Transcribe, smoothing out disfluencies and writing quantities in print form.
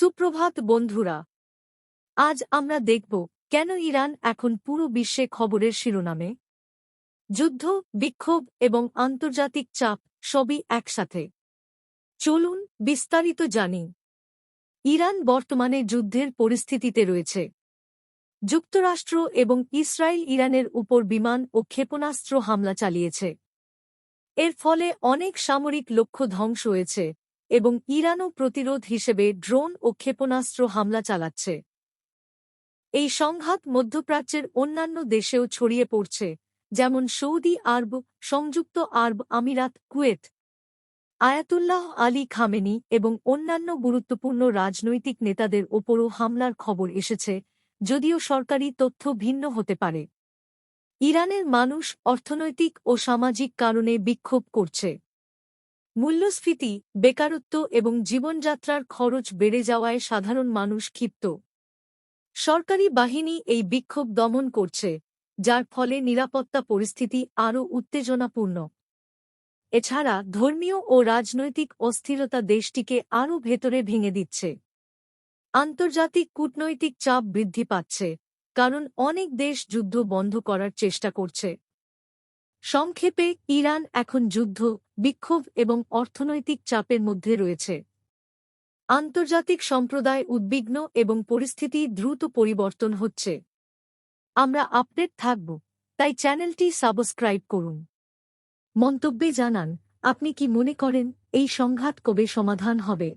সুপ্রভাত বন্ধুরা, আজ আমরা দেখব কেন ইরান এখন পুরো বিশ্বে খবরের শিরোনামে। যুদ্ধ, বিক্ষোভ এবং আন্তর্জাতিক চাপ সবই একসাথে। চলুন বিস্তারিত জানি। ইরান বর্তমানে যুদ্ধের পরিস্থিতিতে রয়েছে। যুক্তরাষ্ট্র এবং ইসরায়েল ইরানের উপর বিমান ও ক্ষেপণাস্ত্র হামলা চালিয়েছে। এর ফলে অনেক সামরিক লক্ষ্য ধ্বংস হয়েছে এবং ইরানও প্রতিরোধ হিসেবে ড্রোন ও ক্ষেপণাস্ত্র হামলা চালাচ্ছে। এই সংঘাত মধ্যপ্রাচ্যের অন্যান্য দেশেও ছড়িয়ে পড়ছে, যেমন সৌদি আরব, সংযুক্ত আরব আমিরাত, কুয়েত। আয়াতুল্লাহ আলী খামেনি এবং অন্যান্য গুরুত্বপূর্ণ রাজনৈতিক নেতাদের ওপরও হামলার খবর এসেছে, যদিও সরকারি তথ্য ভিন্ন হতে পারে। ইরানের মানুষ অর্থনৈতিক ও সামাজিক কারণে বিক্ষোভ করছে। মূল্যস্ফীতি, বেকারত্ব এবং জীবনযাত্রার খরচ বেড়ে যাওয়ায় সাধারণ মানুষ ক্ষিপ্ত। সরকারি বাহিনী এই বিক্ষোভ দমন করছে, যার ফলে নিরাপত্তা পরিস্থিতি আরও উত্তেজনাপূর্ণ। এছাড়া ধর্মীয় ও রাজনৈতিক অস্থিরতা দেশটিকে আরও ভেতরে ভেঙে দিচ্ছে। আন্তর্জাতিক কূটনৈতিক চাপ বৃদ্ধি পাচ্ছে, কারণ অনেক দেশ যুদ্ধ বন্ধ করার চেষ্টা করছে। সংক্ষেপে, ইরান এখন যুদ্ধ, বিক্ষোভ এবং অর্থনৈতিক চাপের মধ্যে রয়েছে। আন্তর্জাতিক সম্প্রদায় উদ্বিগ্ন এবং পরিস্থিতি দ্রুত পরিবর্তন হচ্ছে। আমরা আপডেট থাকব, তাই চ্যানেলটি সাবস্ক্রাইব করুন। মন্তব্যে জানান, আপনি কি মনে করেন এই সংঘাত কবে সমাধান হবে?